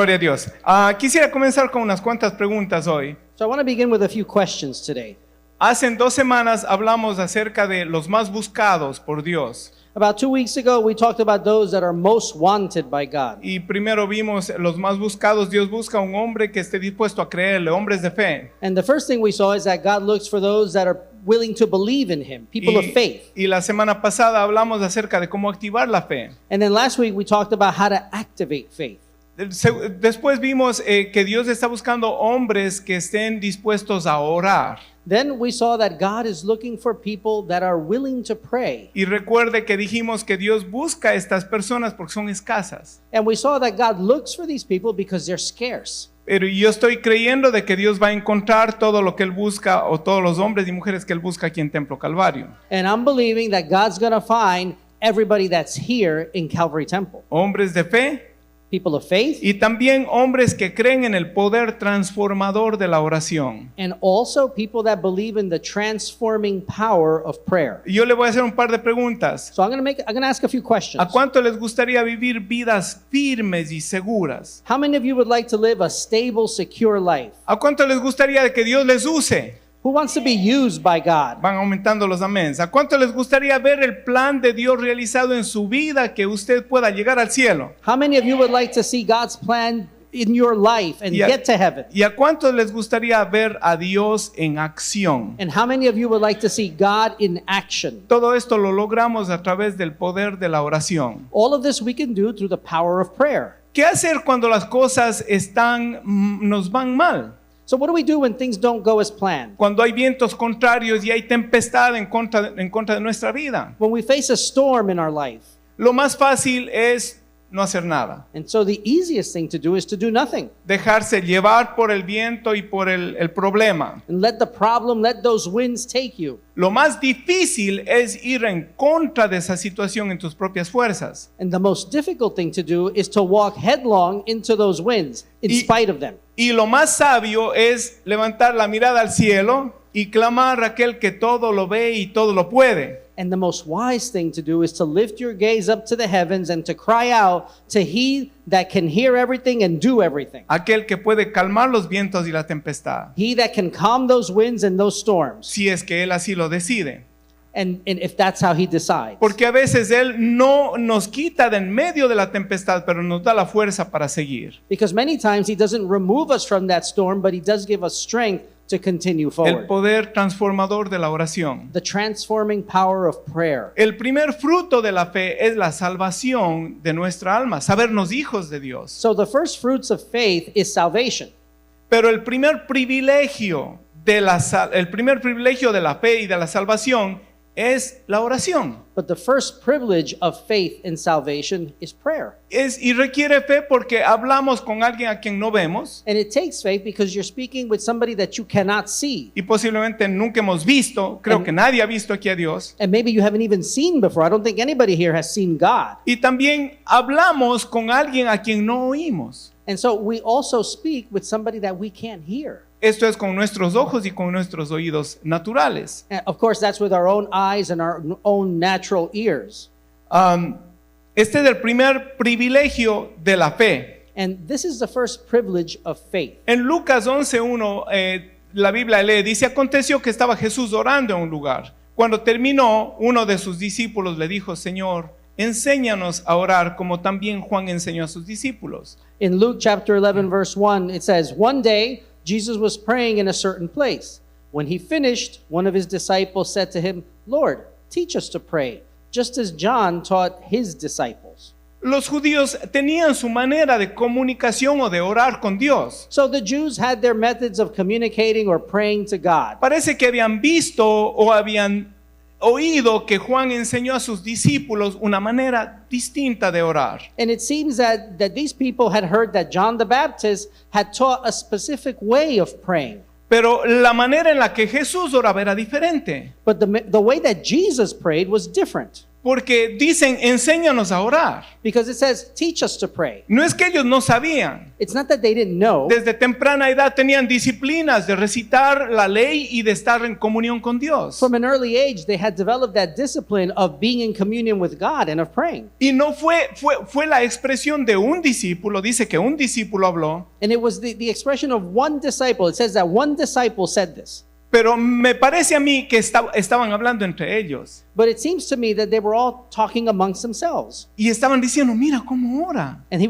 Gloria a Dios. Quisiera comenzar con unas cuantas preguntas hoy. So I want to begin with a few questions today. Hace 2 semanas hablamos acerca de los más buscados por Dios. About 2 weeks ago, we talked about those that are most wanted by God. Y primero vimos los más buscados. Dios busca un hombre que esté dispuesto a creerle, hombres de fe. And the first thing we saw is that God looks for those that are willing to believe in Him, people of faith. Y la semana pasada hablamos acerca de cómo activar la fe. And then last week, we talked about how to activate faith. Después vimos que Dios está buscando hombres que estén dispuestos a orar. Then we saw that God is looking for people that are willing to pray. Y recuerde que dijimos que Dios busca a estas personas porque son escasas. And we saw that God looks for these people because they're scarce. Pero yo estoy creyendo de que Dios va a encontrar todo lo que Él busca, o todos los hombres y mujeres que Él busca aquí en Templo Calvario. And I'm believing that God's going to find everybody that's here in Calvary Temple. Hombres de fe. People of faith. Y también hombres que creen en el poder transformador de la oración. And also people that believe in the transforming power of prayer. Yo le voy a hacer un par de preguntas. So I'm going to ask a few questions. ¿A cuánto les gustaría vivir vidas firmes y seguras? How many of you would like to live a stable, secure life? ¿A cuánto les gustaría que Dios les use? Who wants to be used by God? Van aumentando los améns. ¿A cuánto les gustaría ver el plan de Dios realizado en su vida, que usted pueda llegar al cielo? How many of you would like to see God's plan in your life and get to heaven? ¿Y a cuánto les gustaría ver a Dios en acción? And how many of you would like to see God in action? Todo esto lo logramos a través del poder de la oración. All of this we can do through the power of prayer. ¿Qué hacer cuando las cosas nos van mal? So what do we do when things don't go as planned? Cuando hay vientos contrarios y hay tempestad en contra de nuestra vida. When we face a storm in our life. Lo más fácil es no hacer nada. And so the easiest thing to do is to do nothing. Dejarse llevar por el viento y por el problema. And let those winds take you. Lo más difícil es ir en contra de esa situación en tus propias fuerzas. And the most difficult thing to do is to walk headlong into those winds in spite of them. Y lo más sabio es levantar la mirada al cielo y clamar a aquel que todo lo ve y todo lo puede. And the most wise thing to do is to lift your gaze up to the heavens and to cry out to He that can hear everything and do everything. Aquel que puede calmar los vientos y la tempestad. He that can calm those winds and those storms. Si es que Él así lo decide. And if that's how He decides. Porque a veces Él no nos quita de en medio de la tempestad, pero nos da la fuerza para seguir. Because many times He doesn't remove us from that storm, but He does give us strength to continue El forward. poder transformador de la oración. The transforming power of prayer. El primer fruto de la fe es la salvación de nuestra alma, sabernos hijos de Dios. So the first fruits of faith is salvation. Pero el primer privilegio de la fe y de la salvación es la oración. But the first privilege of faith in salvation is prayer. Y requiere fe porque hablamos con alguien a quien no vemos. And it takes faith because you're speaking with somebody that you cannot see. Y posiblemente nunca hemos visto, creo que nadie ha visto aquí a Dios. And maybe you haven't even seen before. I don't think anybody here has seen God. Y también hablamos con alguien a quien no oímos. And so we also speak with somebody that we can't hear. Esto es con nuestros ojos y con nuestros oídos naturales. And of course, that's with our own eyes and our own natural ears. Este es el primer privilegio de la fe. And this is the first privilege of faith. En Lucas 11:1, la Biblia lee, dice: aconteció que estaba Jesús orando en un lugar. Cuando terminó, uno de sus discípulos le dijo: Señor, enséñanos a orar como también Juan enseñó a sus discípulos. In Luke chapter 11, verse 1, it says, one day Jesus was praying in a certain place. When he finished, one of his disciples said to him, Lord, teach us to pray, just as John taught his disciples. Los judíos tenían su manera de comunicación o de orar con Dios. So the Jews had their methods of communicating or praying to God. Parece que habían visto o habían oído que Juan enseñó a sus discípulos una manera distinta de orar. And it seems that these people had heard that John the Baptist had taught a specific way of praying. Pero la manera en la que Jesús oraba era diferente. But the way that Jesus prayed was different. Porque dicen, enséñanos a orar. Because it says, teach us to pray. No es que ellos no sabían. It's not that they didn't know. Desde temprana edad tenían disciplinas de recitar la ley y de estar en comunión con Dios. From an early age, they had developed that discipline of being in communion with God and of praying. Y no fue la expresión de un discípulo, dice que un discípulo habló, And it was the expression of one disciple. It says that one disciple said this. pero me parece a mí que estaban hablando entre ellos. But it seems to me that they were all talking amongst themselves. Y estaban diciendo, mira cómo ora. And they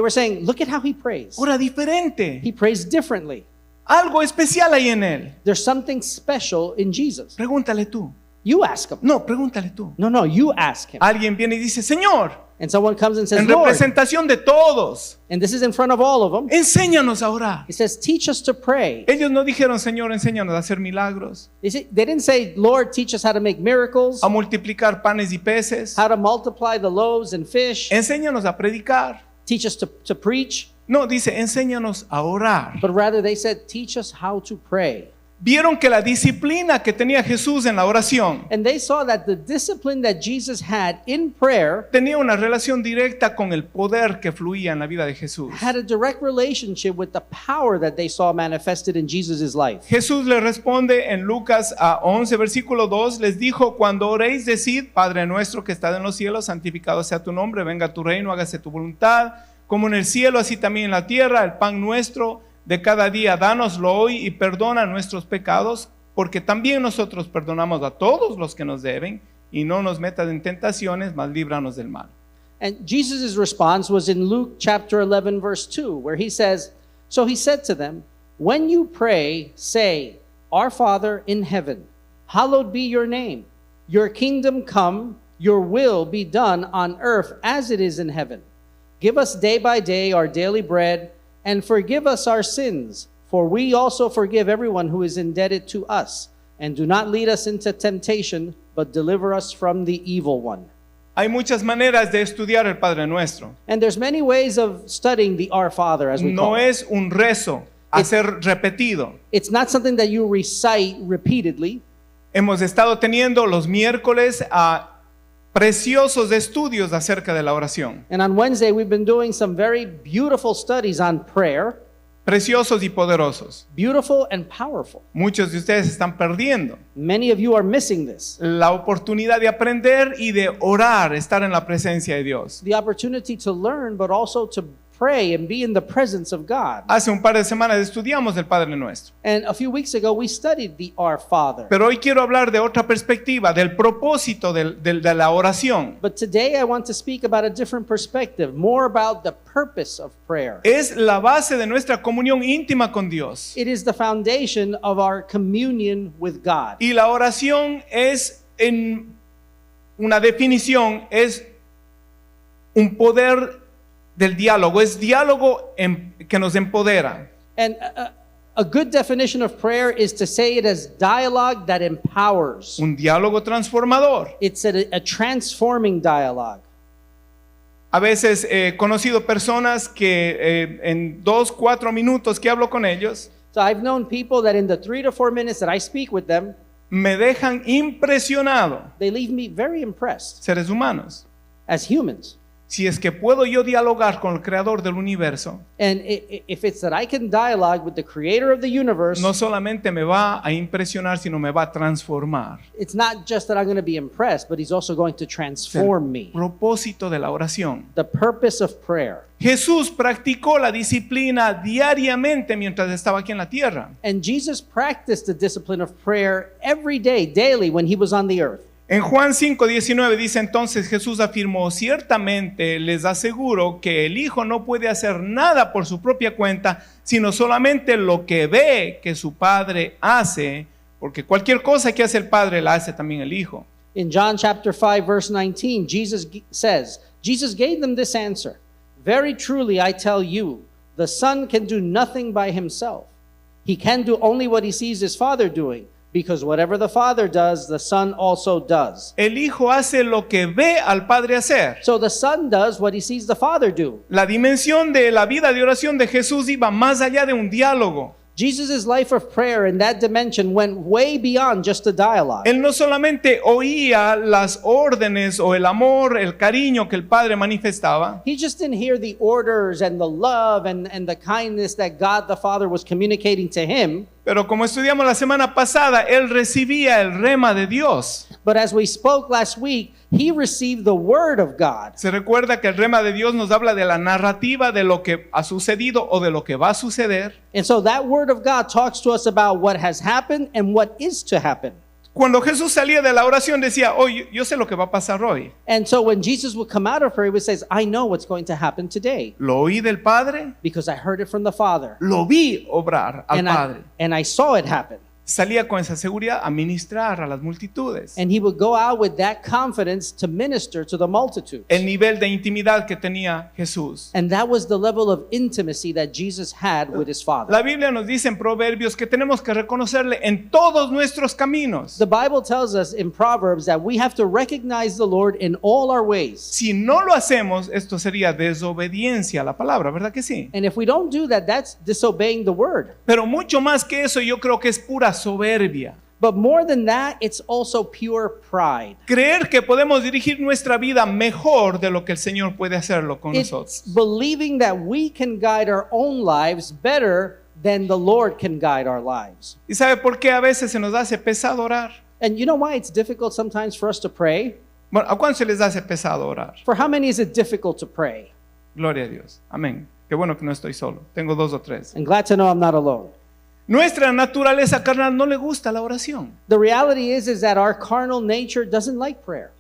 were saying, look at how he prays. Ora diferente. He prays differently. Algo especial hay en él. There's something special in Jesus. Pregúntale tú. You ask him. No, pregúntale tú. No, you ask him. Alguien viene y dice, Señor, And someone comes and says, en Lord, representación de todos, and this is in front of all of them. enséñanos a orar. He says, teach us to pray. Ellos no dijeron, Señor, enséñanos a hacer milagros, They didn't say, Lord, teach us how to make miracles, a multiplicar panes y peces. how to multiply the loaves and fish, Enséñanos a predicar. teach us to preach. No, dice, enséñanos a orar. But rather they said, teach us how to pray. Vieron que la disciplina que tenía Jesús en la oración And they saw that the discipline that Jesus had in prayer tenía una relación directa con el poder que fluía en la vida de Jesús. had a direct relationship with the power that they saw manifested in Jesus' life. Jesús le responde en Lucas 11, versículo 2, les dijo, cuando oréis, decid, Padre nuestro que estás en los cielos, santificado sea tu nombre, venga tu reino, hágase tu voluntad, como en el cielo, así también en la tierra, el pan nuestro de cada día, dánoslo hoy y perdona nuestros pecados, porque también nosotros perdonamos a todos los que nos deben, y no nos metas en tentaciones, mas líbranos del mal. And Jesus' response was in Luke chapter 11, verse 2, where he says, so he said to them, when you pray, say, our Father in heaven, hallowed be your name. Your kingdom come, your will be done on earth as it is in heaven. Give us day by day our daily bread, and forgive us our sins, for we also forgive everyone who is indebted to us. And do not lead us into temptation, but deliver us from the evil one. Hay muchas maneras de estudiar el Padre Nuestro. And there's many ways of studying the Our Father, as we call No it. es un rezo a ser repetido. It's not something that you recite repeatedly. Hemos estado teniendo los miércoles preciosos estudios acerca de la oración. And on Wednesday, we've been doing some very beautiful studies on prayer, Preciosos y poderosos. beautiful and powerful. Muchos de ustedes están perdiendo Many of you are missing this. la oportunidad de aprender y de orar, estar en la presencia de Dios. The opportunity to learn, but also to pray and be in the presence of God. Hace un par de semanas estudiamos el Padre Nuestro. And a few weeks ago, we studied the Our Father. Pero hoy quiero hablar de otra perspectiva, del propósito de la oración. But today, I want to speak about a different perspective, more about the purpose of prayer. Es la base de nuestra comunión íntima con Dios. It is the foundation of our communion with God. Y la oración es, en una definición, es un poder del diálogo, es diálogo que nos empodera. And a good definition of prayer is to say it as dialogue that empowers. Un diálogo transformador. It's a transforming dialogue. A veces he conocido personas que en 2-4 minutos que hablo con ellos, So I've known people that in the 3 to 4 minutes that I speak with them, me dejan impresionado, they leave me very impressed seres humanos. as humans. Si es que puedo yo dialogar con el creador del universo, And if it's that I can dialogue with the creator of the universe, no solamente me va a impresionar, sino me va a transformar. it's not just that I'm going to be impressed, but he's also going to transform me. Propósito de la oración. The purpose of prayer. Jesús practicó la disciplina diariamente mientras estaba aquí en la tierra. And Jesus practiced the discipline of prayer every day, daily, when he was on the earth. En Juan 5:19 dice entonces Jesús afirmó, ciertamente les aseguro que el Hijo no puede hacer nada por su propia cuenta, sino solamente lo que ve que su Padre hace, porque cualquier cosa que hace el Padre la hace también el Hijo. In John chapter 5, verse 19, Jesus gave them this answer. Very truly I tell you, the Son can do nothing by himself. He can do only what he sees his Father doing. Because whatever the Father does, the Son also does. El Hijo hace lo que ve al Padre hacer. So the Son does what he sees the Father do. La dimensión de la vida de oración de Jesús iba más allá de un diálogo. Jesus' life of prayer in that dimension went way beyond just a dialogue. Él no solamente oía las órdenes o el amor, el cariño que el Padre manifestaba, He just didn't hear the orders and the love and the kindness that God the Father was communicating to him. pero como estudiamos la semana pasada, él recibía el rema de Dios. But as we spoke last week, he received the word of God. Se recuerda que el rema de Dios nos habla de la narrativa de lo que ha sucedido o de lo que va a suceder. And so that word of God talks to us about what has happened and what is to happen. Cuando Jesús salía de la oración decía, yo sé lo que va a pasar hoy. And so when Jesus would come out of prayer, he would say, I know what's going to happen today Lo oí del Padre, because I heard it from the Father. lo vi obrar al Padre. And I saw it happen. Salía con esa seguridad a ministrar a las multitudes. And he would go out with that confidence to minister to the multitudes. El nivel de intimidad que tenía Jesús. And that was the level of intimacy that Jesus had with his Father. La Biblia nos dice en Proverbios que tenemos que reconocerle en todos nuestros caminos. The Bible tells us in Proverbs that we have to recognize the Lord in all our ways. Si no lo hacemos, esto sería desobediencia a la palabra, ¿verdad que sí? And if we don't do that, that's disobeying the word. Pero mucho más que eso, yo creo que es pura soberbia. But more than that, it's also pure pride. Creer que podemos dirigir nuestra vida mejor de lo que el Señor puede hacerlo con It's nosotros. believing that we can guide our own lives better than the Lord can guide our lives. ¿Y sabe por qué a veces se nos hace pesado orar? And you know why it's difficult sometimes for us to pray? Bueno, ¿a cuántos se les hace pesado orar? For how many is it difficult to pray? Gloria a Dios. Amén. Qué bueno que no estoy solo. Tengo 2 o 3. And glad to know I'm not alone. Nuestra naturaleza carnal no le gusta la oración. The reality is that our carnal nature doesn't like prayer.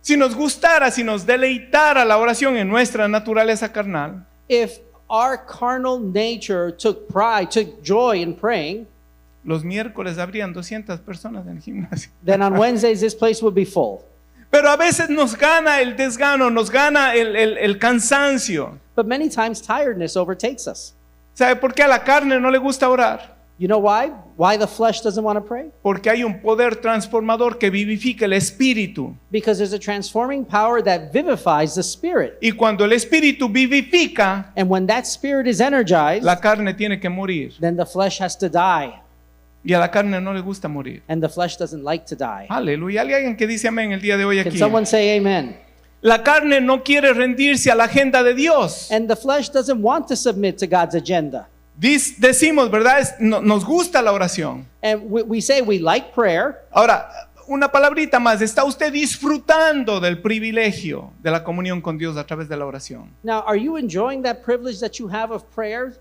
Si nos gustara, si nos deleitara la oración en nuestra naturaleza carnal, If our carnal nature took pride, took joy in praying, los miércoles habrían 200 personas en el gimnasio. then on Wednesdays this place would be full. Pero a veces nos gana el desgano, nos gana el cansancio. But many times tiredness overtakes us. ¿Sabe por qué a la carne no le gusta orar? You know why? Why the flesh doesn't want to pray? Porque hay un poder transformador que vivifica el espíritu. Because there's a transforming power that vivifies the spirit. Y cuando el espíritu vivifica, And when that spirit is energized, la carne tiene que morir. then the flesh has to die. Y a la carne no le gusta morir. And the flesh doesn't like to die. Aleluya. ¿Hay alguien que dice amén el día de hoy Can aquí? someone say amen? La carne no quiere rendirse a la agenda de Dios. And the flesh doesn't want to submit to God's agenda. Decimos, ¿verdad? Nos gusta la oración. And we say we like prayer. Ahora, una palabrita más. ¿Está usted disfrutando del privilegio de la comunión con Dios a través de la oración? Now, are you enjoying that privilege that you have of prayer?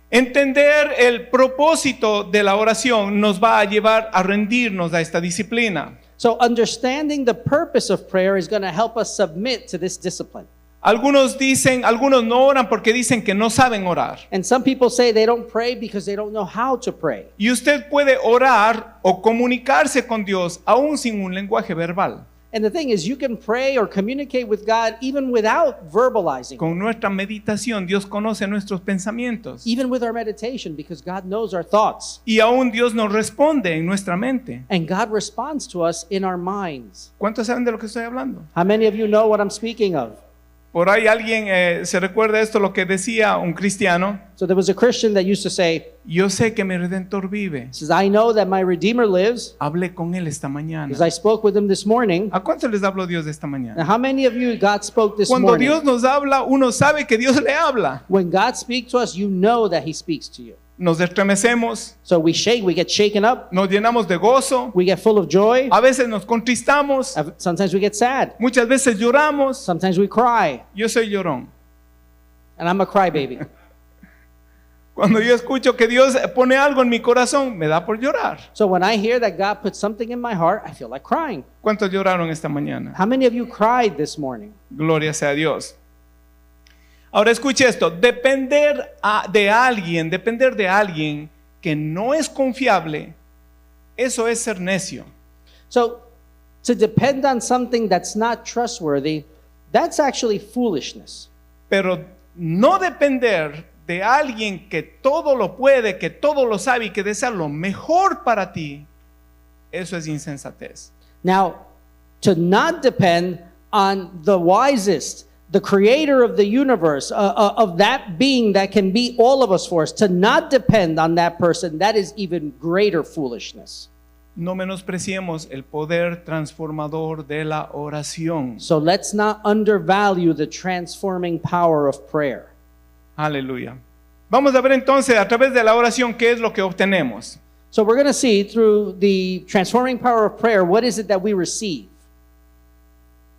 Entender el propósito de la oración nos va a llevar a rendirnos a esta disciplina. So understanding the purpose of prayer is going to help us submit to this discipline. Algunos no oran porque dicen que no saben orar. And some people say they don't pray because they don't know how to pray. Y usted puede orar o comunicarse con Dios aún sin un lenguaje verbal. And the thing is, you can pray or communicate with God even without verbalizing. Con nuestra meditación, Dios conoce nuestros pensamientos. Even with our meditation, because God knows our thoughts. Y aún Dios nos responde en nuestra mente. And God responds to us in our minds. ¿Cuántos saben de lo que estoy hablando? How many of you know what I'm speaking of? Por ahí alguien se recuerda esto, lo que decía un cristiano. So there was a Christian that used to say, Yo sé que mi Redentor vive. says, I know that my Redeemer lives, Hablé con él esta mañana. because I spoke with him this morning. ¿A cuántos les habló Dios esta Now, mañana? how many of you God spoke this Cuando morning? Dios nos habla, uno sabe que Dios le habla. When God speaks to us, you know that He speaks to you. Nos estremecemos, So we shake, we get shaken up, nos llenamos de gozo, we get full of joy. a veces nos contristamos, Sometimes we get sad. muchas veces lloramos. Sometimes we cry. Yo soy llorón. And I'm a crybaby. Cuando yo escucho que Dios pone algo en mi corazón, me da por llorar. So when I hear that God put something in my heart, I feel like crying. ¿Cuántos lloraron esta mañana? How many of you cried this morning? Gloria sea a Dios. Ahora escuche esto, depender de alguien que no es confiable, eso es ser necio. So to depend on something that's not trustworthy, that's actually foolishness. Pero no depender de alguien que todo lo puede, que todo lo sabe y que desea lo mejor para ti, eso es insensatez. Now, to not depend on the wisest, the creator of the universe, of that being that can be all of us for us, to not depend on that person, that is even greater foolishness. No menospreciemos el poder transformador de la oración. So let's not undervalue the transforming power of prayer. Aleluya. Vamos a ver entonces a través de la oración qué es lo que obtenemos. So we're going to see through the transforming power of prayer, what is it that we receive?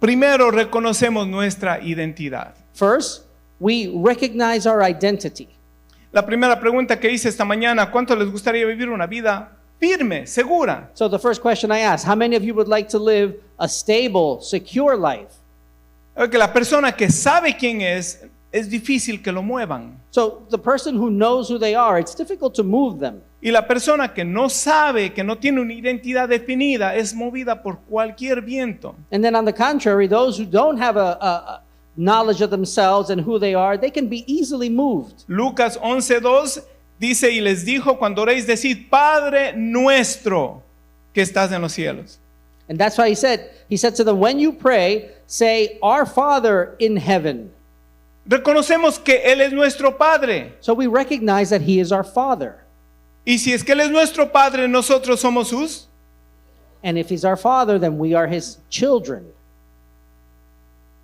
Primero reconocemos nuestra identidad. First, we recognize our identity. La primera pregunta que hice esta mañana, ¿cuánto les gustaría vivir una vida firme, segura? So the first question I asked, how many of you would like to live a stable, secure life? Que la persona que sabe quién es difícil que lo muevan. So the person who knows who they are, it's difficult to move them. Y la persona que no sabe, que no tiene una identidad definida, es movida por cualquier viento. And then on the contrary, those who don't have a knowledge of themselves and who they are, they can be easily moved. Lucas 11:2 dice, y les dijo, cuando oréis, decid, Padre nuestro que estás en los cielos. And that's why he said to them, when you pray, say, our Father in heaven. Reconocemos que Él es nuestro Padre. So we recognize that he is our Father. Y si es que Él es nuestro Padre, nosotros somos sus. And if he's our Father, then we are his children.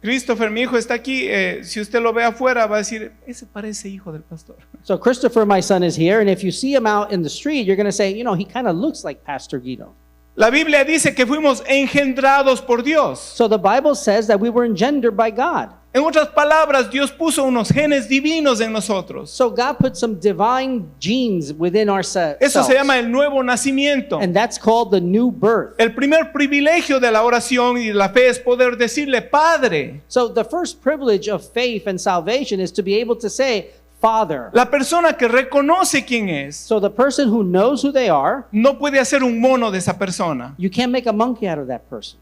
Christopher, mi hijo, está aquí. Si usted lo ve afuera, va a decir, ese parece hijo del pastor. So Christopher, my son, is here, and if you see him out in the street, you're going to say, you know, he kind of looks like Pastor Guido. La Biblia dice que fuimos engendrados por Dios. So the Bible says that we were engendered by God. En otras palabras, Dios puso unos genes divinos en nosotros. So God put some divine genes within ourselves. Eso se llama el nuevo nacimiento. And that's called the new birth. El primer privilegio de la oración y de la fe es poder decirle Padre. So the first privilege of faith and salvation is to be able to say, Father. La persona que reconoce quién es So the person who knows who they are, no puede hacer un mono de esa persona. you can't make a monkey out of that person.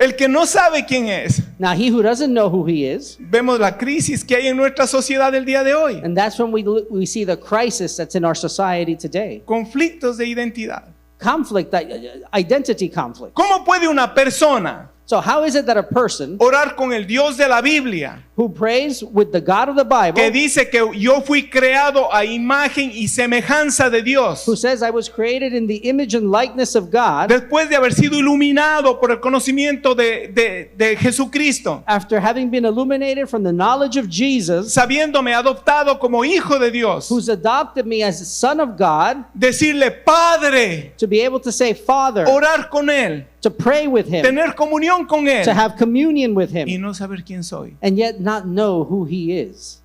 El que no sabe quién es, Now he who doesn't know who he is, vemos la crisis que hay en nuestra sociedad el día de hoy. and that's when we see the crisis that's in our society today. Conflictos de identidad. Conflict, identity conflict. ¿Cómo puede una persona So how is it that a person orar con el Dios de la Biblia, who prays with the God of the Bible, que dice que yo fui creado a imagen y semejanza de Dios, who says I was created in the image and likeness of God, después de haber sido iluminado por el conocimiento de Jesucristo, after having been illuminated from the knowledge of Jesus, sabiéndome adoptado como hijo de Dios, who's adopted me as a son of God, decirle Padre, to be able to say Father, orar con Él, to pray with him, tener comunión con Él to have communion with y him, no saber quién soy. and yet not know who he is.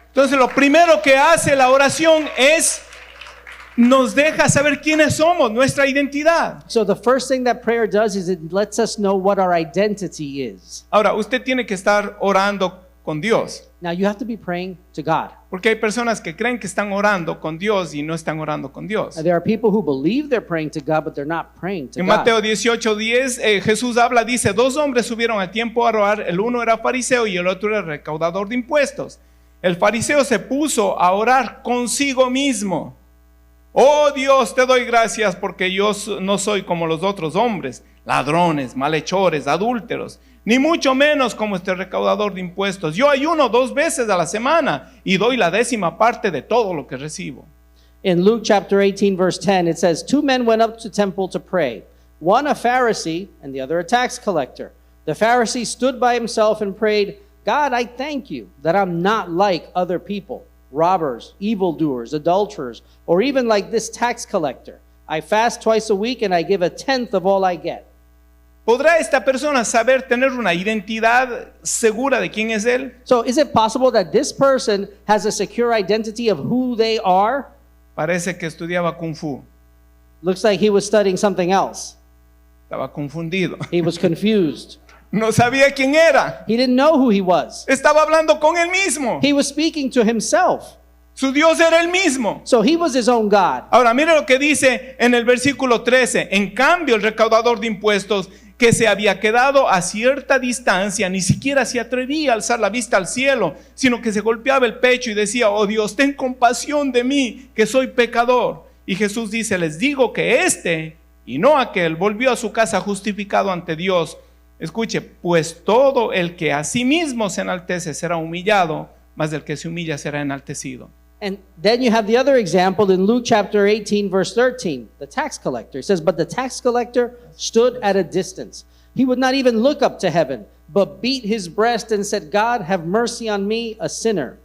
Entonces lo primero que hace la oración es nos deja saber quiénes somos, nuestra identidad. So the first thing that prayer does is it lets us know what our identity is. Ahora, usted tiene que estar orando con Dios, Now you have to be praying to God. porque hay personas que creen que están orando con Dios y no están orando con Dios. There are people who believe they're praying to God, but they're not praying to En God. Mateo 18:10 Jesús habla, dice, dos hombres subieron al templo a orar, el uno era fariseo y el otro era recaudador de impuestos. El fariseo se puso a orar consigo mismo. Oh Dios, te doy gracias porque yo no soy como los otros hombres, ladrones, malhechores, adúlteros, ni mucho menos como este recaudador de impuestos. Yo ayuno 2 veces a la semana y doy la 10ª parte de todo lo que recibo. In Luke chapter 18, verse 10, it says, 2 men went up to the temple to pray, one a Pharisee and the other a tax collector. The Pharisee stood by himself and prayed, God, I thank you that I'm not like other people, robbers, evildoers, adulterers, or even like this tax collector. I fast twice a week and I give 1/10 of all I get. ¿Podrá esta persona saber tener una identidad segura de quién es él? So is it possible that this person has a secure identity of who they are? Parece que estudiaba Kung Fu. Looks like he was studying something else. Estaba confundido. He was confused. No sabía quién era. He didn't know who he was. Estaba hablando con él mismo. He was speaking to himself. Su Dios era el mismo. So he was his own God. Ahora, mire lo que dice en el versículo 13. En cambio, el recaudador de impuestos, que se había quedado a cierta distancia, ni siquiera se atrevía a alzar la vista al cielo, sino que se golpeaba el pecho y decía, oh Dios, ten compasión de mí, que soy pecador. Y Jesús dice, les digo que y no aquel, volvió a su casa justificado ante Dios. Escuche, pues todo el que a sí mismo se enaltece será humillado, mas el que se humilla será enaltecido. And then you have the other example in Luke chapter 18, verse 13, the tax collector. It says, but the tax collector stood at a distance. He would not even look up to heaven, but beat his breast and said, God, have mercy on me, a sinner.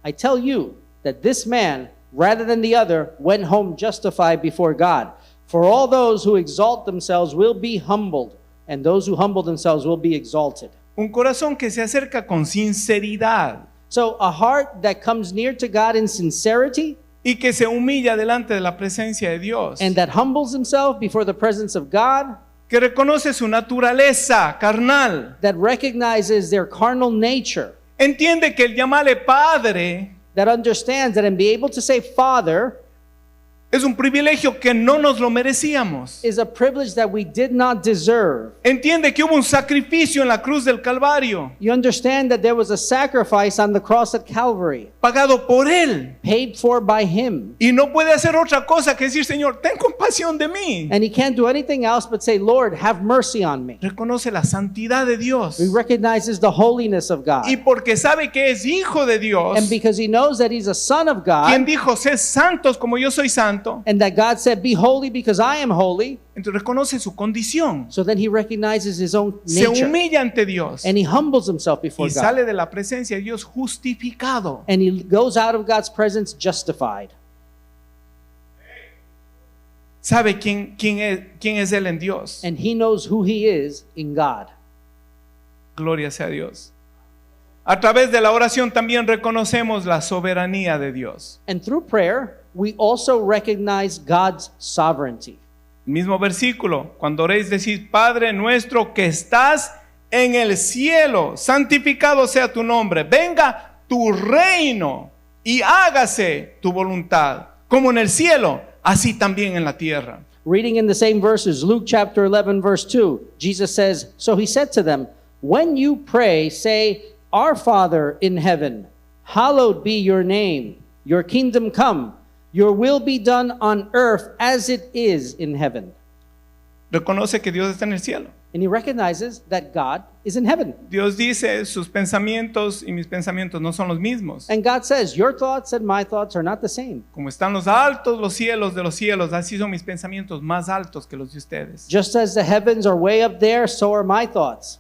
I tell you that this man, rather than the other, went home justified before God. For all those who exalt themselves will be humbled, and those who humble themselves will be exalted. Un corazón que se acerca con sinceridad So a heart that comes near to God in sincerity y que se humilla delante de la presencia de Dios, and that humbles himself before the presence of God, que reconoce su naturaleza carnal, that recognizes their carnal nature, entiende que el llamarle Padre that understands that and be able to say Father es un privilegio que no nos lo merecíamos. is a privilege that we did not deserve. Entiende que hubo un sacrificio en la cruz del Calvario, You understand that there was a sacrifice on the cross at Calvary, pagado por Él. paid for by him. Y no puede hacer otra cosa que decir, Señor, ten compasión de mí. And he can't do anything else but say, Lord, have mercy on me. Reconoce la santidad de Dios. He recognizes the holiness of God. Y porque sabe que es hijo de Dios, And because he knows that he's a son of quien God, dijo, sed santos como yo soy santo, and that God said, be holy because I am holy, entonces reconoce su condición. so then he recognizes his own Se nature. humilla ante Dios And he humbles himself before y God. sale de la presencia de Dios justificado. And he goes out of God's presence justified. Sabe quién es Él en Dios. And he knows who he is in God. Gloria sea a Dios. A través de la oración también reconocemos la soberanía de Dios. And through prayer, we also recognize God's sovereignty. El mismo versículo, cuando oréis decid, Padre nuestro que estás en el cielo, santificado sea tu nombre, venga tu reino y hágase tu voluntad, como en el cielo, así también en la tierra. Reading in the same verses, Luke chapter 11, verse 2, Jesus says, so he said to them, when you pray, say, Our Father in heaven, hallowed be your name. Your kingdom come. Your will be done on earth as it is in heaven. Reconoce que Dios está en el cielo. And he recognizes that God is in heaven. Dios dice, sus pensamientos y mis pensamientos no son los mismos. And God says, your thoughts and my thoughts are not the same. Como están los altos los cielos de los cielos, así son mis pensamientos más altos que los de ustedes. Just as the heavens are way up there, so are my thoughts.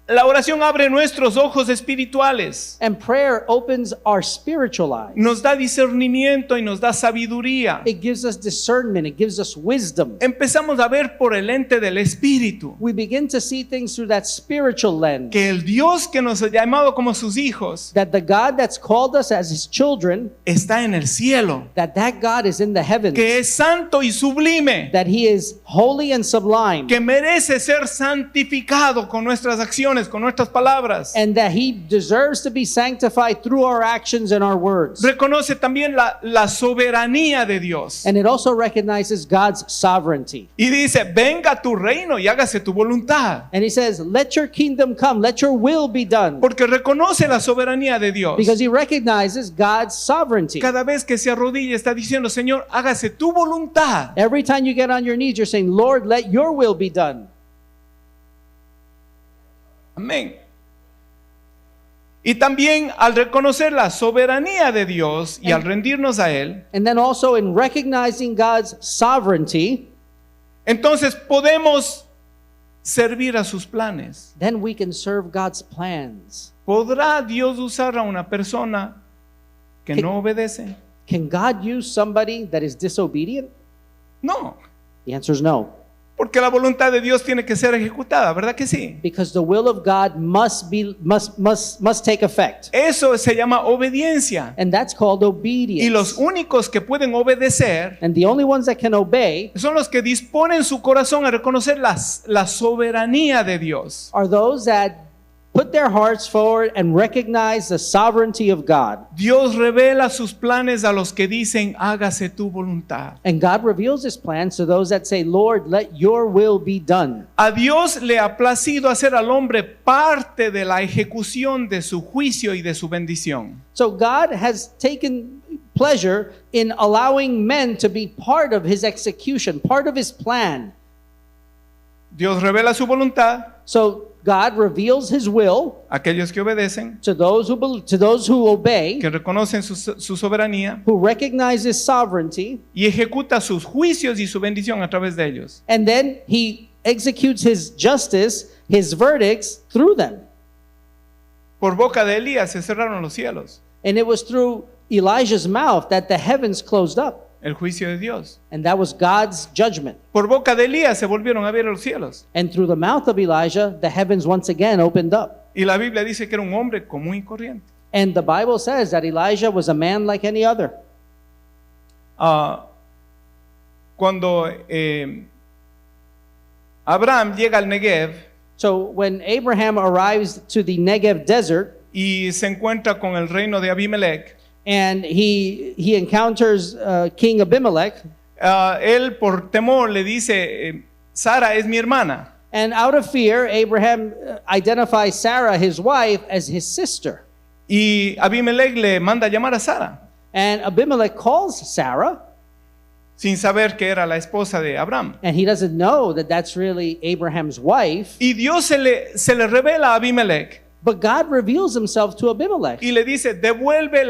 La oración abre nuestros ojos espirituales, And prayer opens our spiritual eyes. nos da discernimiento y nos da sabiduría. It gives us discernment. It gives us wisdom. Empezamos a ver por el lente del Espíritu We begin to see things through that spiritual lens. que el Dios que nos ha llamado como sus hijos That the God that's called us as his children, está en el cielo, that God is in the heavens, que es santo y sublime, that he is holy and sublime, que merece ser santificado con nuestras acciones, con nuestras palabras. and that he deserves to be sanctified through our actions and our words. Reconoce también la soberanía de Dios. And it also recognizes God's sovereignty. Y dice, venga tu reino y hágase tu voluntad. And he says, let your kingdom come, let your will be done. Porque reconoce la soberanía de Dios. Because he recognizes God's sovereignty. Cada vez que se arrodilla está diciendo, Señor, hágase tu voluntad. Every time you get on your knees, you're saying, Lord, let your will be done. Amén. Y también al reconocer la soberanía de Dios y al rendirnos a Él, And then also in recognizing God's sovereignty, entonces podemos servir a sus planes. then we can serve God's plans. ¿Podrá Dios usar a una persona que ¿Qué? no obedece? Can God use somebody that is disobedient? No, The answer is no. porque la voluntad de Dios tiene que ser ejecutada, ¿verdad que sí? Because the will of God must take effect. Eso se llama obediencia. And that's called Y los obedience. únicos que pueden obedecer And the only ones that can obey son los que disponen su corazón a reconocer la soberanía de Dios. are those that put their hearts forward and recognize the sovereignty of God. Dios revela sus planes a los que dicen, hágase tu voluntad. And God reveals his plans to those that say, Lord, let your will be done. A Dios le ha placido hacer al hombre parte de la ejecución de su juicio y de su bendición. So God has taken pleasure in allowing men to be part of his execution, part of his plan. Dios revela su voluntad So God reveals his will a aquellos que obedecen, to those who obey, que reconocen su soberanía who recognize his sovereignty, y ejecuta sus juicios y su bendición a través de ellos. and then he executes his justice, his verdicts through them. Por boca de Elías se cerraron los cielos, And it was through Elijah's mouth that the heavens closed up, el juicio de Dios. and that was God's judgment. Por boca de Elías se volvieron a abrir los cielos. And through the mouth of Elijah, the heavens once again opened up. Y la Biblia dice que era un hombre común y corriente. And the Bible says that Elijah was a man like any other. Cuando Abraham llega al Negev So when Abraham arrives to the Negev desert y se encuentra con el reino de Abimelech, and he encounters King Abimelech, él por temor le dice, Sara es mi hermana. and out of fear, Abraham identifies Sarah, his wife, as his sister. Y Abimelech le manda llamar a Sara, And Abimelech calls Sarah, sin saber que era la esposa de Abraham. and he doesn't know that that's really Abraham's wife. Y Dios se le revela a Abimelech But God reveals himself to Abimelech. y le dice, devuelve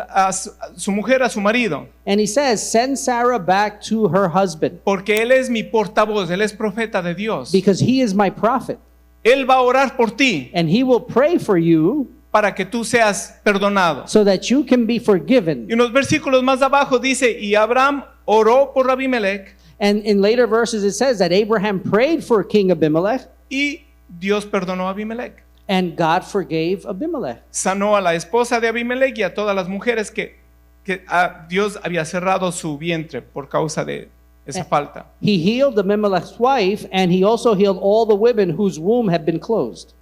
a su mujer a su marido, And he says, send Sarah back to her husband, porque él es mi portavoz, él es profeta de Dios. because he is my prophet. Él va a orar por ti And he will pray for you para que tú seas perdonado. so that you can be forgiven. Y unos versículos más abajo dice, y Abraham oró por Abimelech And in later verses it says that Abraham prayed for King Abimelech, y Dios perdonó a Abimelech. and God forgave Abimelech. Sanó a la esposa de Abimelech y a todas las mujeres que Dios había cerrado su vientre por causa de esa falta. He healed Abimelech's wife, and he also healed all the women whose womb had been closed.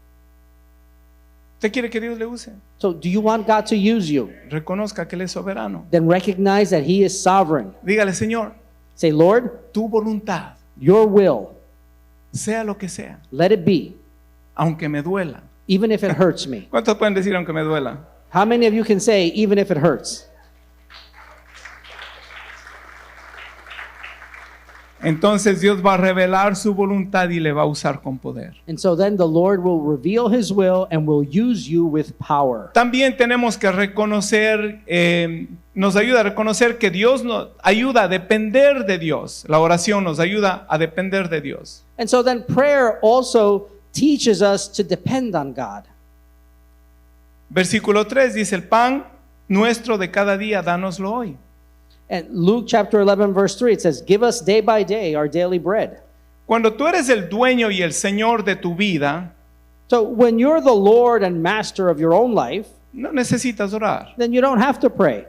¿Usted quiere que Dios le use? So do you want God to use you? Reconozca que Él es soberano. Then recognize that he is sovereign. Dígale, Señor, Say, Lord, tu voluntad, your will, sea lo que sea, let it be, aunque me duela. even if it hurts me. ¿Cuántos pueden decir aunque me duela? How many of you can say, even if it hurts? Entonces Dios va a revelar su voluntad y le va a usar con poder. And so then the Lord will reveal his will and will use you with power. También tenemos que reconocer, nos ayuda a reconocer que Dios nos ayuda a depender de Dios. La oración nos ayuda a depender de Dios. And so then prayer also teaches us to depend on God. Versículo 3 dice, el pan nuestro de cada día, dánoslo hoy. And Luke chapter 11 verse 3, it says, give us day by day our daily bread. Cuando tú eres el dueño y el Señor de tu vida, So when you're the Lord and master of your own life, no necesitas orar. then you don't have to pray.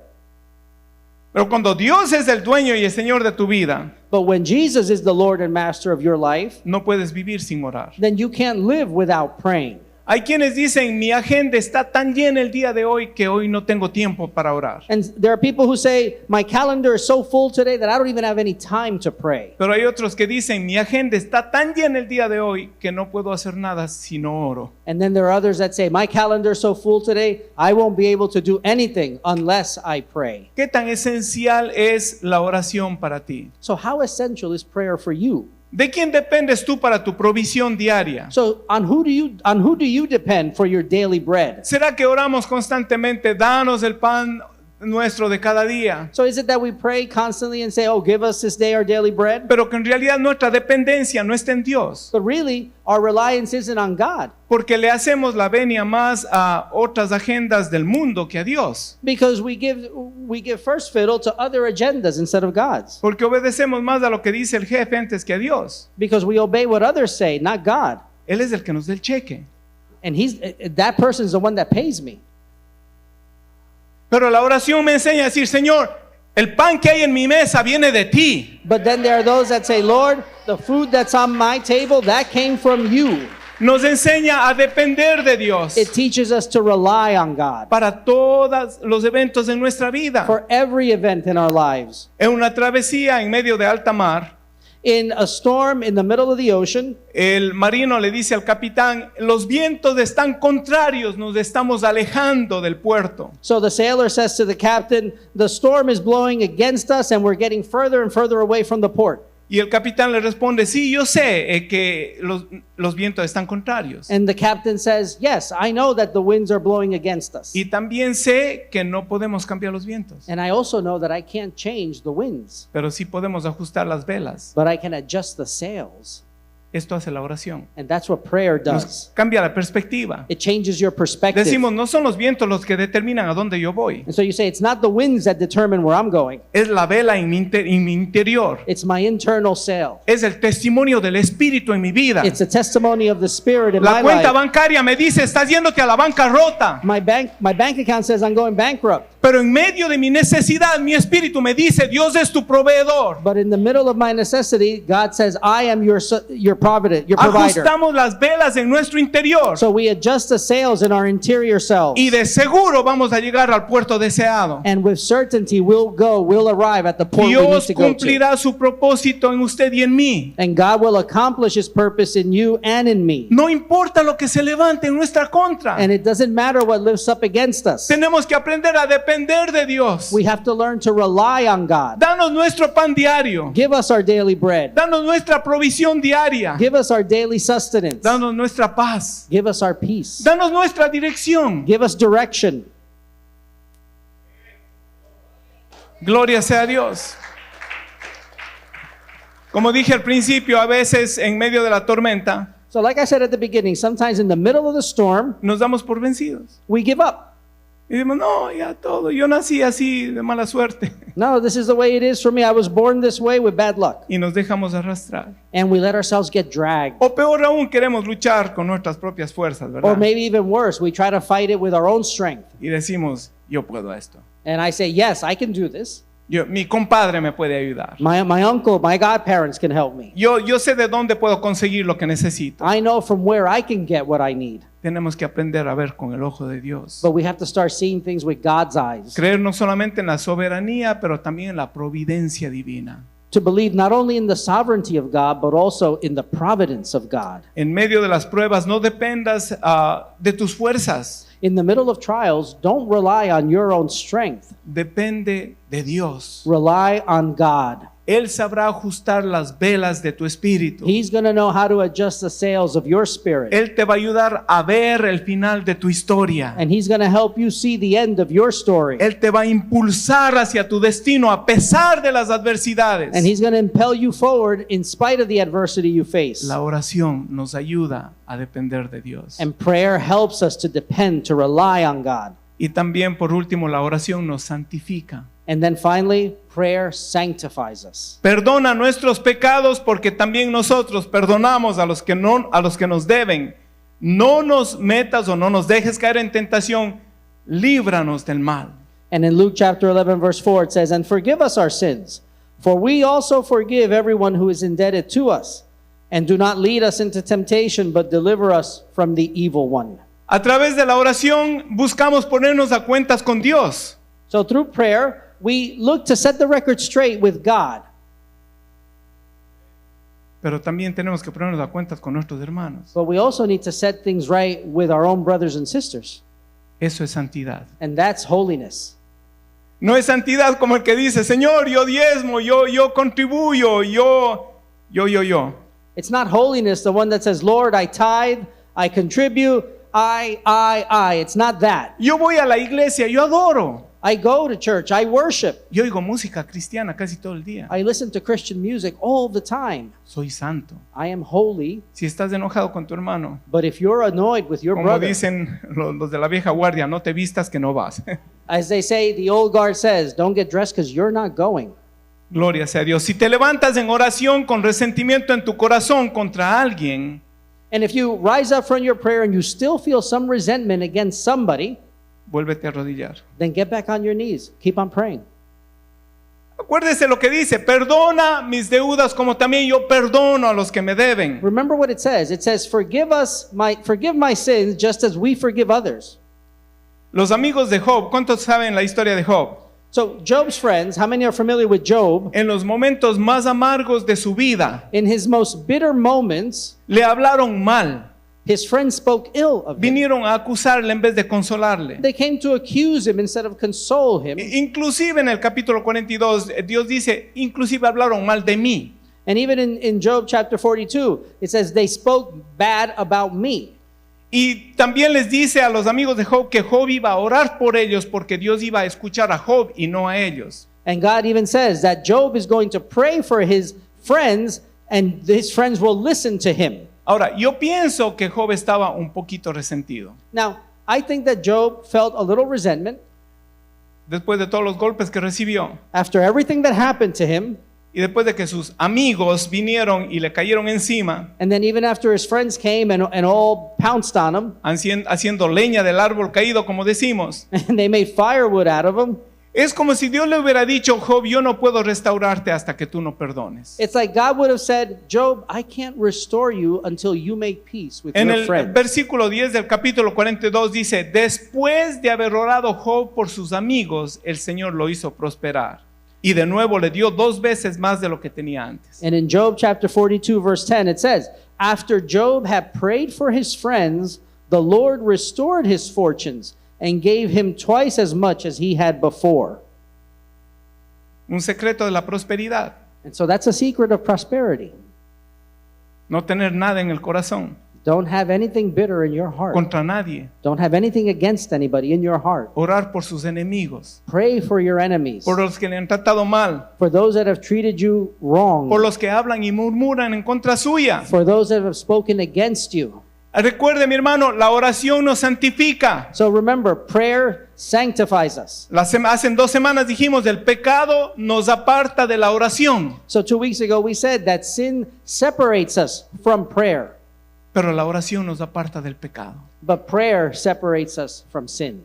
Pero cuando Dios es el dueño y el Señor de tu vida, But when Jesus is the Lord and master of your life, no puedes vivir sin orar. then you can't live without praying. Hay quienes dicen, mi agenda está tan llena el día de hoy que hoy no tengo tiempo para orar. And there are people who say, my calendar is so full today that I don't even have any time to pray. Pero hay otros que dicen, mi agenda está tan llena el día de hoy que no puedo hacer nada si no oro. And then there are others that say, my calendar is so full today, I won't be able to do anything unless I pray. ¿Qué tan esencial es la oración para ti? So how essential is prayer for you? ¿De quién dependes tú para tu provisión diaria? So on who do you depend for your daily bread? ¿Será que oramos constantemente, danos el pan nuestro de cada día? So is it that we pray constantly and say, oh, give us this day our daily bread? Pero que en realidad nuestra dependencia no está en Dios, But really, our reliance isn't on God, porque le hacemos la venia más a otras agendas del mundo que a Dios. because we give first fiddle to other agendas instead of God's. Porque obedecemos más a lo que dice el jefe antes que a Dios. Because we obey what others say, not God. Él es el que nos da el cheque. And that person's the one that pays me. Pero la oración me enseña a decir, Señor, el pan que hay en mi mesa viene de ti. But then there are those that say, Lord, the food that's on my table, that came from you. Nos enseña a depender de Dios It teaches us to rely on God para todos los eventos en nuestra vida. for every event in our lives. En una travesía en medio de alta mar, In a storm in the middle of the ocean, el marino le dice al capitán, los vientos están contrarios, nos estamos alejando del puerto. so the sailor says to the captain, the storm is blowing against us and we're getting further and further away from the port. Y el capitán le responde, sí, yo sé que los vientos están contrarios. And the captain says, yes, I know that the winds are blowing against us. Y también sé que no podemos cambiar los vientos, And I also know that I can't change the winds, pero sí podemos ajustar las velas. but I can adjust the sails. Esto hace la oración. And that's what prayer Nos does. cambia la perspectiva. It changes your perspective. Decimos, no son los vientos los que determinan a dónde yo voy. And so you say, it's not the winds that determine where I'm going. Es la vela en mi interior. It's my internal sail. Es el testimonio del Espíritu en mi vida. It's a testimony of the Spirit in La my cuenta life. bancaria me dice, estás yéndote a la bancarrota. My bank account says I'm going bankrupt. Pero en medio de mi necesidad, mi espíritu me dice, Dios es tu proveedor. But in the middle of my necessity, God says, I am your provider. Ajustamos las velas en nuestro interior. So we adjust the sails in our interior selves. Y de seguro vamos a llegar al puerto deseado. And with certainty, we'll arrive at the port we need Dios to go to. cumplirá su propósito en usted y en mí. And God will accomplish His purpose in you and in me. No importa lo que se levante en nuestra contra. And it doesn't matter what lifts up against us. Tenemos que aprender a depender de Dios. We have to learn to rely on God. Danos nuestro pan diario. Give us our daily bread. Danos nuestra provisión diaria. Give us our daily sustenance. Danos nuestra paz. Give us our peace. Danos nuestra dirección. Give us direction. Gloria sea a Dios. Como dije al principio, a veces en medio de la tormenta So like I said at the beginning, sometimes in the middle of the storm, nos damos por vencidos. we give up. Y decimos, no, ya todo, yo nací así de mala suerte. No, this is the way it is for me. I was born this way with bad luck. Y nos dejamos arrastrar. And we let ourselves get dragged. O peor aún, queremos luchar con nuestras propias fuerzas, Or ¿verdad? maybe even worse, we try to fight it with our own strength. Y decimos, yo puedo esto. And I say, yes, I can do this. Mi compadre me puede ayudar. My uncle, my godparents can help me. Yo sé de dónde puedo conseguir lo que necesito. I know from where I can get what I need. Tenemos que aprender a ver con el ojo de Dios. But we have to start seeing things with God's eyes. Creer no solamente en la soberanía, pero también en la providencia divina. To believe not only in the sovereignty of God, but also in the providence of God. En medio de las pruebas, no dependas de tus fuerzas. In the middle of trials, don't rely on your own strength. Depende de Dios. Rely on God. Él sabrá ajustar las velas de tu espíritu. He's going to know how to adjust the sails of your spirit. Él te va a ayudar a ver el final de tu historia. And He's going to help you see the end of your story. Él te va a impulsar hacia tu destino a pesar de las adversidades. And He's going to impel you forward in spite of the adversity you face. La oración nos ayuda a depender de Dios. And prayer helps us to depend, to rely on God. Y también, por último, la oración nos santifica. And then finally, prayer sanctifies us. Perdona nuestros pecados porque también nosotros perdonamos a los que nos deben. No nos metas o no nos dejes caer en tentación. Líbranos del mal. And in Luke chapter 11 verse 4 it says, "And forgive us our sins, for we also forgive everyone who is indebted to us. And do not lead us into temptation, but deliver us from the evil one." A través de la oración buscamos ponernos a cuentas con Dios. So through prayer, we look to set the record straight with God. Pero también tenemos que ponernos a cuentas con nuestros hermanos. But we also need to set things right with our own brothers and sisters. Eso es santidad. And that's holiness. No es santidad como el que dice, Señor, yo diezmo, yo contribuyo, yo. It's not holiness, the one that says, Lord, I tithe, I contribute, I. It's not that. Yo voy a la iglesia, yo adoro. I go to church, I worship. Yo oigo música cristiana casi todo el día. I listen to Christian music all the time. Soy santo. I am holy. Si estás enojado con tu hermano, But if you're annoyed with your como brother, dicen los de la vieja guardia, no te vistas que no vas. as they say, the old guard says, don't get dressed because you're not going. Gloria sea a Dios. Si te levantas en oración con resentimiento en tu corazón contra alguien, And if you rise up from your prayer and you still feel some resentment against somebody, vuélvete a arrodillar. then get back on your knees. Keep on praying. Acuérdese lo que dice, perdona mis deudas como también yo perdono a los que me deben. Remember what it says. It says, forgive my sins just as we forgive others. Los amigos de Job, ¿cuántos saben la historia de Job? So Job's friends, how many are familiar with Job? En los momentos más amargos de su vida, In his most bitter moments, le hablaron mal. his friends spoke ill of him. Vinieron a acusarle en vez de consolarle. They came to accuse him instead of console him. Inclusive en el capítulo 42, Dios dice, inclusive hablaron mal de mí. And even in Job chapter 42, it says, they spoke bad about me. Y también les dice a los amigos de Job que Job iba a orar por ellos porque Dios iba a escuchar a Job y no a ellos. And God even says that Job is going to pray for his friends and his friends will listen to him. Ahora, yo pienso que Job estaba un poquito resentido. Now, I think that Job felt a little resentment Después de todos los golpes que recibió after everything that happened to him. y después de que sus amigos vinieron y le cayeron encima, And then even after his friends came and all pounced on him, haciendo leña del árbol caído, como decimos. and they made firewood out of him, Es como si Dios le hubiera dicho, Job, yo no puedo restaurarte hasta que tú no perdones. it's like God would have said, Job, I can't restore you until you make peace with En your el friends. versículo 10 del capítulo 42 dice, después de haber orado Job por sus amigos, el Señor lo hizo prosperar. Y de nuevo le dio 2 veces más de lo que tenía antes. And in Job chapter 42, verse 10, it says, after Job had prayed for his friends, the Lord restored his fortunes and gave him twice as much as he had before. Un secreto de la prosperidad, And so that's a secret of prosperity. no tener nada en el corazón Don't have anything bitter in your heart. contra nadie. Don't have anything against anybody in your heart. Orar por sus enemigos, Pray for your enemies, por los que le han tratado mal, for those that have treated you wrong, por los que hablan y murmuran en contra suya. for those that have spoken against you. Recuerde, mi hermano, la oración nos santifica. So remember, prayer sanctifies us. Hace 2 semanas dijimos, el pecado nos aparta de la oración, So 2 weeks ago we said that sin separates us from prayer, pero la oración nos aparta del pecado. but prayer separates us from sin.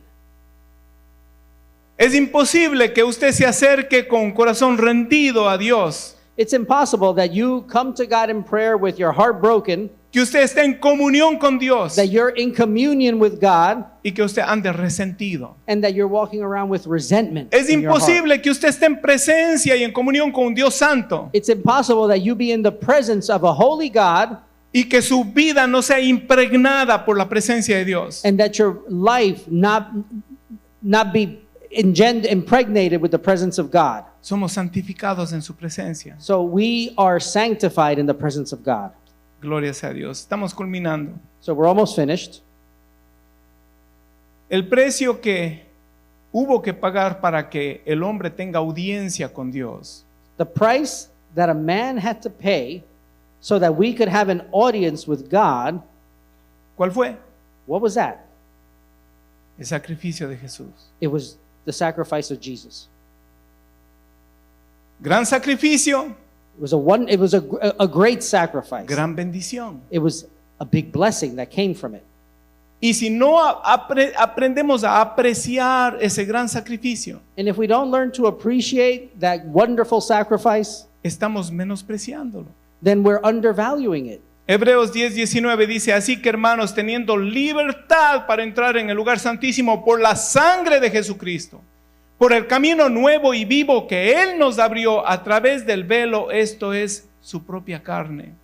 Es imposible que usted se acerque con un corazón rendido a Dios, It's impossible that you come to God in prayer with your heart broken, que usted esté en comunión con Dios that you're in communion with God, y que usted ande resentido. and that you're walking around with resentment Es in your heart. imposible que usted esté en presencia y en comunión con un Dios santo It's impossible that you be in the presence of a holy God y que su vida no sea impregnada por la presencia de Dios. and that your life not be impregnated with the presence of God. Somos santificados en su presencia. So we are sanctified in the presence of God. Gloria sea a Dios. Estamos culminando. So we're almost finished. El precio que hubo que pagar para que el hombre tenga audiencia con Dios The price that a man had to pay so that we could have an audience with God, ¿cuál fue? what was that? El sacrificio de Jesús. It was the sacrifice of Jesus. Gran sacrificio, It was a great sacrifice. gran bendición. It was a big blessing that came from it. Y si no aprendemos a apreciar ese gran sacrificio, And if we don't learn to appreciate that wonderful sacrifice, estamos menospreciándolo. then we're undervaluing it. Hebreos 10:19 dice, así que hermanos, teniendo libertad para entrar en el lugar santísimo por la sangre de Jesucristo, por el camino nuevo y vivo que Él nos abrió a través del velo, esto es su propia carne.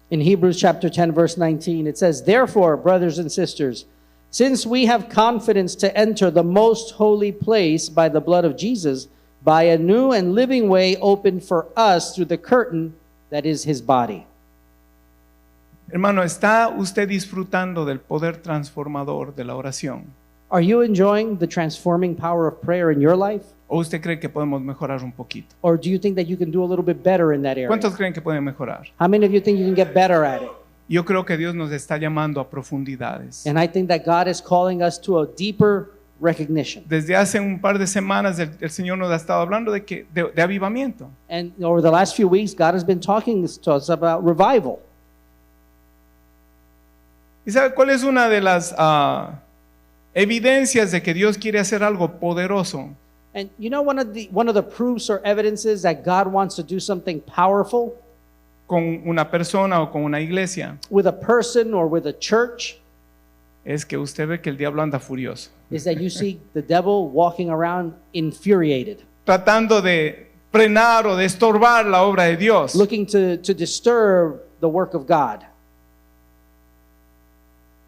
In Hebrews chapter 10, verse 19, it says, therefore, brothers and sisters, since we have confidence to enter the most holy place by the blood of Jesus, by a new and living way opened for us through the curtain that is his body. Hermano, ¿está usted disfrutando del poder transformador de la oración? Are you enjoying the transforming power of prayer in your life? ¿O usted cree que podemos mejorar un poquito? Or do you think that you can do a little bit better in that area? ¿Cuántos creen que pueden mejorar? How many of you think you can get better at it? Yo creo que Dios nos está llamando a profundidades. And I think that God is calling us to a deeper recognition. Desde hace un par de semanas el Señor nos ha estado hablando de avivamiento. And over the last few weeks, God has been talking to us about revival. ¿Y sabe cuál es una de las evidencias de que Dios quiere hacer algo poderoso? And you know, one of the proofs or evidences that God wants to do something powerful Con una persona o con una iglesia, with a person or with a church es que usted ve que el diablo anda furioso, is that you see the devil walking around infuriated, tratando de frenar o de estorbar la obra de Dios. looking to disturb the work of God.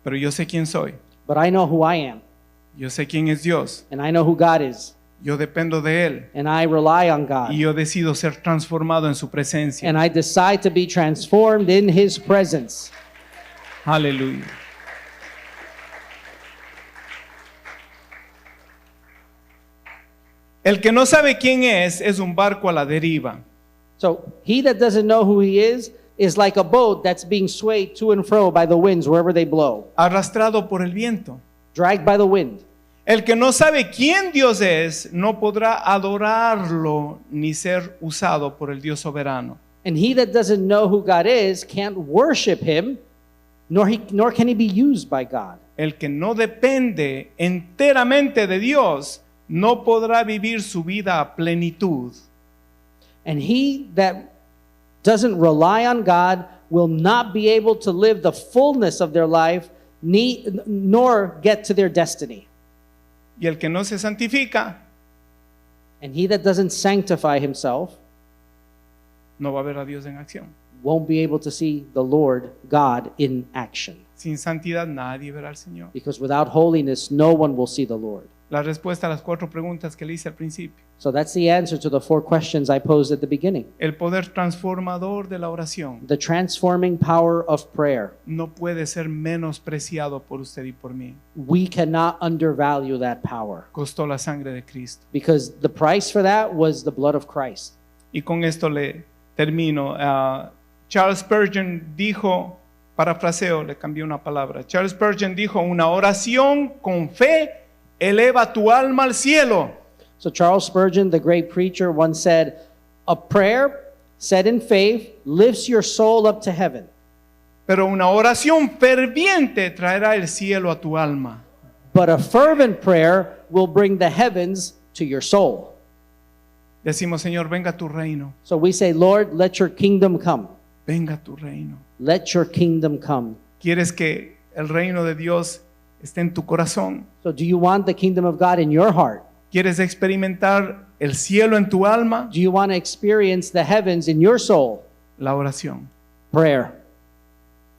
Pero yo sé quién soy, But I know who I am, yo sé quién es Dios, and I know who God is. Yo dependo de Él and I rely on y God. yo decido ser transformado en su presencia. And I decide to be transformed in His presence. Aleluya. El que no sabe quién es un barco a la deriva. So he that doesn't know who he is like a boat that's being swayed to and fro by the winds wherever they blow, Arrastrado por el viento. dragged by the wind. El que no sabe quién Dios es, no podrá adorarlo ni ser usado por el Dios soberano. And he that doesn't know who God is can't worship him, nor can he be used by God. El que no depende enteramente de Dios, no podrá vivir su vida a plenitud. And he that doesn't rely on God will not be able to live the fullness of their life, nor get to their destiny. Y el que no se santifica, And he that doesn't sanctify himself no va a ver a Dios en acción. won't be able to see the Lord God in action. Sin santidad nadie verá al Señor. Because without holiness, no one will see the Lord. La respuesta a las 4 preguntas que le hice al principio. So that's the answer to the 4 questions I posed at the beginning. El poder transformador de la oración The transforming power of prayer. no puede ser menospreciado por usted y por mí. We cannot undervalue that power Costó la sangre de Cristo. because the price for that was the blood of Christ. Y con esto le termino. Charles Spurgeon dijo, parafraseo, le cambié una palabra. Charles Spurgeon dijo, una oración con fe eleva tu alma al cielo. So Charles Spurgeon, the great preacher, once said, a prayer said in faith lifts your soul up to heaven. Pero una oración ferviente traerá el cielo a tu alma. But a fervent prayer will bring the heavens to your soul. Decimos, Señor, venga tu reino. So we say, Lord, let your kingdom come. Venga tu reino. Let your kingdom come. ¿Quieres que el reino de Dios esté en tu corazón? So do you want the kingdom of God in your heart? ¿Quieres experimentar el cielo en tu alma? Do you want to experience the heavens in your soul? La oración. Prayer,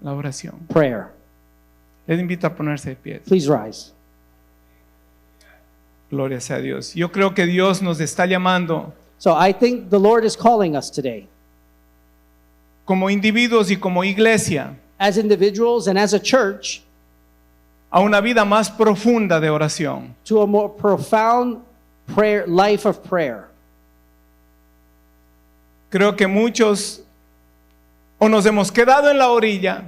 La oración. prayer. Les invito a ponerse de pie. Please rise. Gloria sea a Dios. Yo creo que Dios nos está llamando So I think the Lord is calling us today, como individuos y como iglesia as individuals and as a church, a una vida más profunda de oración. to a more profound prayer, life of prayer. Creo que muchos o nos hemos quedado en la orilla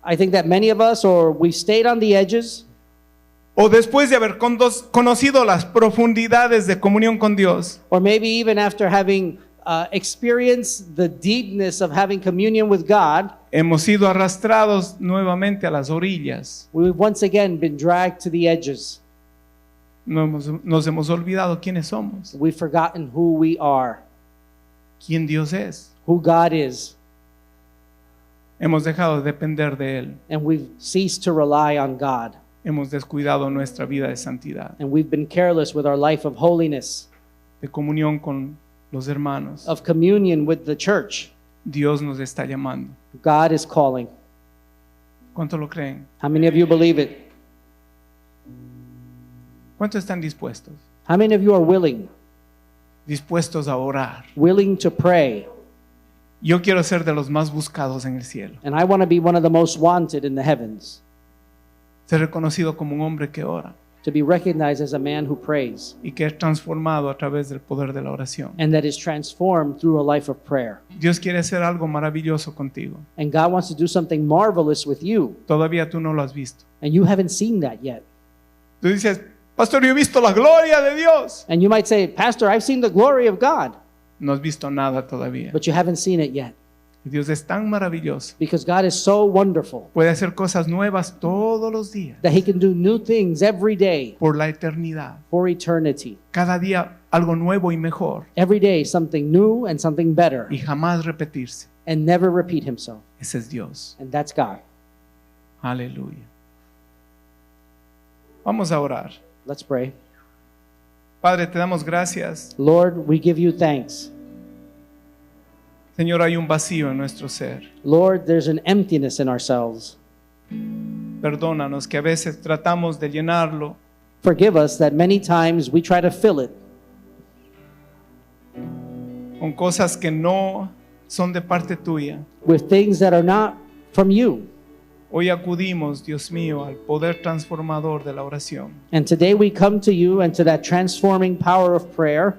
I think that many of us, or we've stayed on the edges, o después de haber conocido las profundidades de comunión con Dios, or maybe even after having experienced the deepness of having communion with God, hemos sido arrastrados nuevamente a las orillas. we've once again been dragged to the edges. Nos hemos olvidado quiénes somos, We've forgotten who we are, quién Dios es. who God is, Hemos dejado de depender de Él. and we've ceased to rely on God. Hemos descuidado nuestra vida de santidad, And we've been careless with our life of holiness, de comunión con los hermanos. of communion with the church. Dios nos está llamando. God is calling. ¿Cuánto lo creen? How many of you believe it? ¿Cuántos están dispuestos? How many of you are willing Dispuestos a orar. to pray? Yo quiero ser de los más buscados en el cielo. And I want to be one of the most wanted in the heavens, Ser reconocido como un hombre que ora to be recognized as a man who prays y que es transformado a través del poder de la oración. and that is transformed through a life of prayer. Dios quiere hacer algo maravilloso contigo. And God wants to do something marvelous with you, Todavía tú no lo has visto. and you haven't seen that yet. Tú dices, pastor, yo he visto la gloria de Dios. And you might say, Pastor, I've seen the glory of God, No has visto nada todavía. but you haven't seen it yet, Dios es tan maravilloso. because God is so wonderful Puede hacer cosas nuevas todos los días, that He can do new things every day por la eternidad. for eternity. Cada día algo nuevo y mejor, Every day, something new and something better, y jamás repetirse. and never repeat Himself. Ese es Dios. And that's God. Aleluya. Vamos a orar. Let's pray. Padre, te damos gracias. Lord, we give you thanks. Señor, hay un vacío en nuestro ser. Lord, there's an emptiness in ourselves. Perdónanos que a veces tratamos de llenarlo Forgive us that many times we try to fill it con cosas que no son de parte tuya. with things that are not from you. Hoy acudimos, Dios mío, al poder transformador de la oración. And today we come to you and to that transforming power of prayer.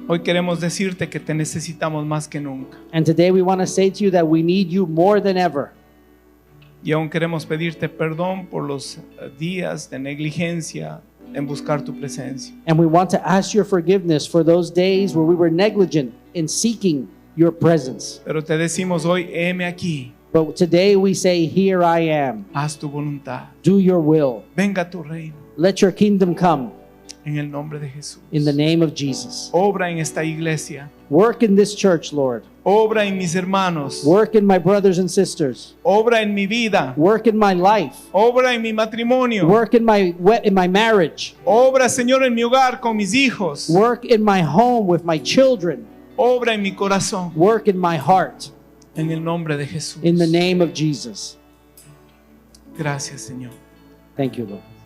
Hoy queremos decirte que te necesitamos más que nunca. And today we want to say to you that we need you more than ever. Y aún queremos pedirte perdón por los días de negligencia en buscar tu presencia. And we want to ask your forgiveness for those days where we were negligent in seeking your presence. Pero te decimos hoy, heme aquí, But today we say, here I am. haz tu voluntad. Do your will. Venga tu reino, Let your kingdom come en el nombre de Jesús. in the name of Jesus. Obra en esta iglesia, Work in this church, Lord. obra en mis hermanos, Work in my brothers and sisters. obra en mi vida, Work in my life. obra en mi matrimonio, Work in my marriage. obra, Señor, en mi hogar con mis hijos, Work in my home with my children. obra en mi corazón, Work in my heart. en el nombre de Jesús. In the name of Jesus. Gracias, Señor. Thank you, Lord.